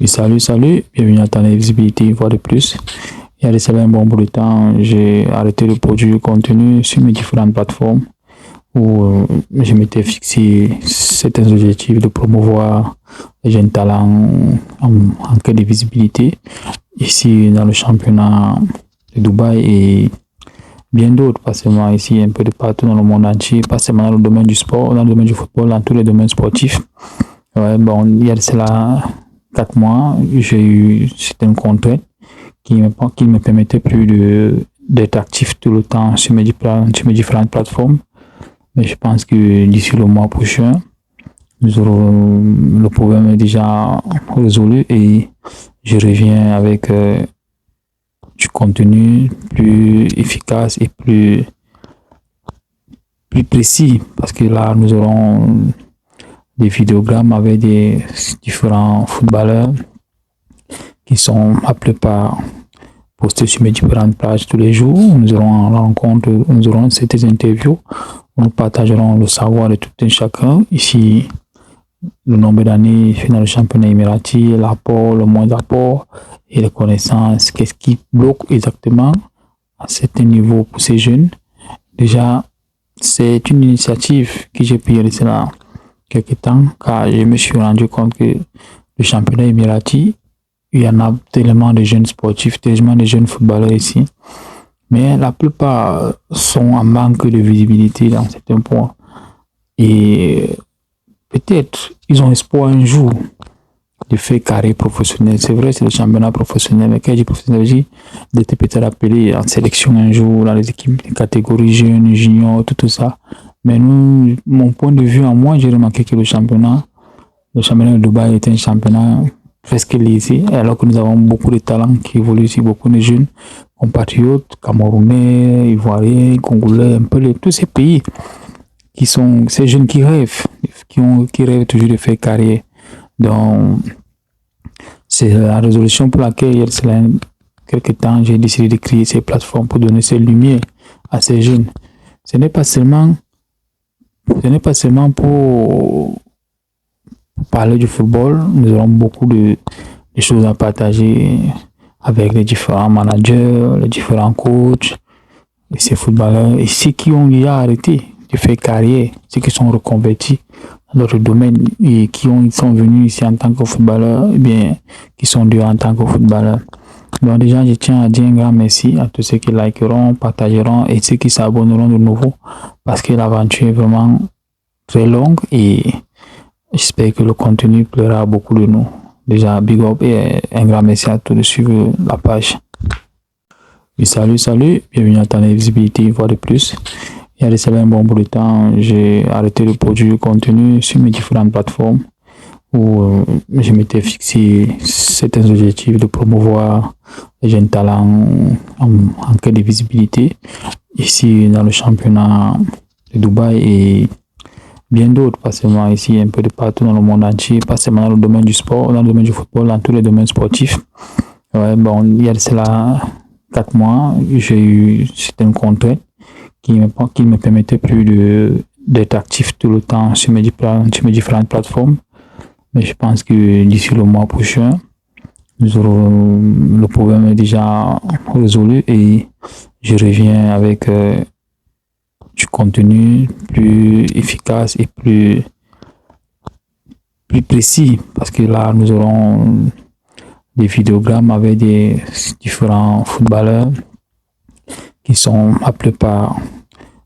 Oui, salut, bienvenue à ta visibilité une fois de plus. Il y a déjà un bon bout de temps, j'ai arrêté de produire du contenu sur mes différentes plateformes où je m'étais fixé certains objectifs de promouvoir les jeunes talents en quête de visibilité ici dans le championnat de Dubaï et bien d'autres, pas seulement ici, un peu de partout dans le monde entier, pas seulement dans le domaine du sport, dans le domaine du football, dans tous les domaines sportifs. Ouais, bon, il y a de cela 4 mois, j'ai eu certaines contraintes qui me permettaient plus d'être actif tout le temps sur sur mes différentes plateformes. Mais je pense que d'ici le mois prochain, le problème est déjà résolu et je reviens avec du contenu plus efficace et plus précis parce que là, nous aurons des vidéogrammes avec des différents footballeurs qui sont la plupart postés sur mes différentes pages tous les jours. Nous aurons rencontre, nous aurons certaines interviews où nous partagerons le savoir de tout un chacun. Ici, le nombre d'années fait dans le championnat émirati, l'apport, le moins d'apport et les connaissances, qu'est-ce qui bloque exactement à certains niveaux pour ces jeunes. Déjà, c'est une initiative que j'ai prise cela quelques temps car je me suis rendu compte que le championnat émirati, il y en a tellement de jeunes sportifs, tellement de jeunes footballeurs ici, mais la plupart sont en manque de visibilité dans certains points. Et peut-être ils ont espoir un jour de faire carrière professionnelle. C'est vrai, c'est le championnat professionnel, mais quand je dis professionnel, je dis d'être peut-être appelé en sélection un jour dans les équipes de catégorie jeunes, juniors, tout ça. Mais nous, mon point de vue, en moi, j'ai remarqué que le championnat de Dubaï est un championnat presque lésé, alors que nous avons beaucoup de talents qui évoluent ici, beaucoup de jeunes compatriotes, camerounais, ivoiriens, congolais, un peu de tous ces pays qui sont ces jeunes qui rêvent, qui rêvent toujours de faire carrière. Donc, c'est la résolution pour laquelle, il y a quelques temps, j'ai décidé de créer ces plateformes pour donner cette lumière à ces jeunes. Ce n'est pas seulement pour parler du football. Nous aurons beaucoup de choses à partager avec les différents managers, les différents coachs, et ces footballeurs, et ceux qui ont déjà arrêté de faire carrière, ceux qui sont reconvertis dans d'autres domaines et ils sont venus ici en tant que footballeurs, et bien, qui sont durs en tant que footballeurs. Donc déjà, je tiens à dire un grand merci à tous ceux qui likeront, partageront et ceux qui s'abonneront de nouveau parce que l'aventure est vraiment très longue et j'espère que le contenu plaira à beaucoup de nous. Déjà, big up et un grand merci à tous de suivre la page. Oui, salut, bienvenue à ta visibilité une fois de plus. Il y a déjà un bon bout de temps, j'ai arrêté de produire du contenu sur mes différentes plateformes où je m'étais fixé certains objectifs de promouvoir les jeunes talents en quête de visibilité ici dans le championnat de Dubaï et bien d'autres, pas seulement ici, un peu de partout dans le monde entier, pas seulement dans le domaine du sport, dans le domaine du football, dans tous les domaines sportifs. Ouais, bon, il y a de cela 4 mois, j'ai eu certaines contraintes qui me permettaient plus d'être actif tout le temps sur mes différentes plateformes. Mais je pense que d'ici le mois prochain, le problème est déjà résolu et je reviens avec du contenu plus efficace et plus précis parce que là, nous aurons des vidéogrammes avec des différents footballeurs qui sont la plupart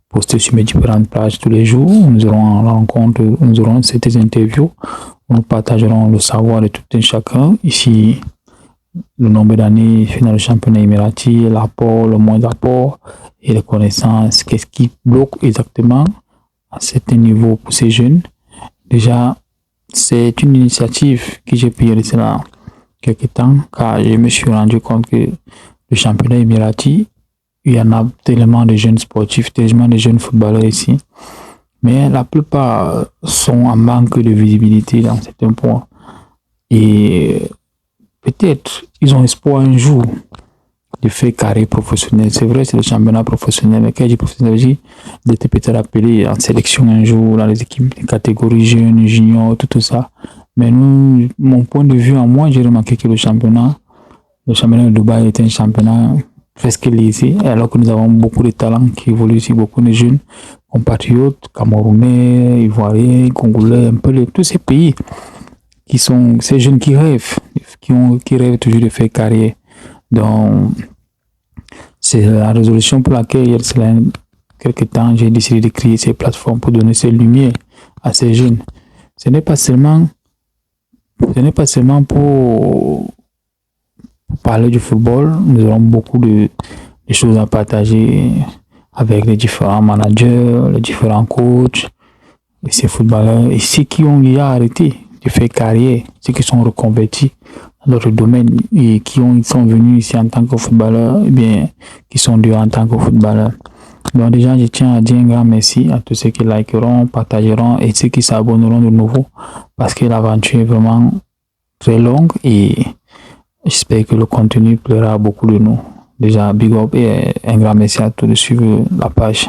postés sur mes différentes pages tous les jours. Nous aurons certaines interviews où nous partagerons le savoir de tout un chacun. Ici, le nombre d'années fait dans le championnat émirati, l'apport, le moins d'apport et les connaissances, qu'est-ce qui bloque exactement à certains niveaux pour ces jeunes. Déjà, c'est une initiative que j'ai prise cela quelques temps car je me suis rendu compte que le championnat émirati, il y en a tellement de jeunes sportifs, tellement de jeunes footballeurs ici, mais la plupart sont en manque de visibilité dans certains points. Et peut-être ils ont espoir un jour de faire carrière professionnelle. C'est vrai, c'est le championnat professionnel, mais quand je dis professionnel, je dis d'être peut-être appelé en sélection un jour dans les équipes de catégorie jeunes, juniors, tout ça. Mais nous, mon point de vue en moi, j'ai remarqué que le championnat de Dubaï est un championnat presque lésé, alors que nous avons beaucoup de talents qui évoluent ici, beaucoup de jeunes compatriotes, camerounais, ivoiriens, congolais, un peu tous ces pays qui sont ces jeunes qui rêvent, qui rêvent toujours de faire carrière. Donc, c'est la résolution pour laquelle, il y a cela quelques temps, j'ai décidé de créer ces plateformes pour donner ces lumières à ces jeunes. Ce n'est pas seulement pour parler du football. Nous aurons beaucoup de choses à partager avec les différents managers, les différents coachs, et ces footballeurs, et ceux qui ont déjà arrêté de faire carrière, ceux qui sont reconvertis dans d'autres domaines et ils sont venus ici en tant que footballeurs, et bien, qui sont dehors en tant que footballeurs. Donc déjà, je tiens à dire un grand merci à tous ceux qui likeront, partageront et ceux qui s'abonneront de nouveau parce que l'aventure est vraiment très longue et j'espère que le contenu plaira à beaucoup de nous. Déjà, big up et un grand merci à tous de suivre la page.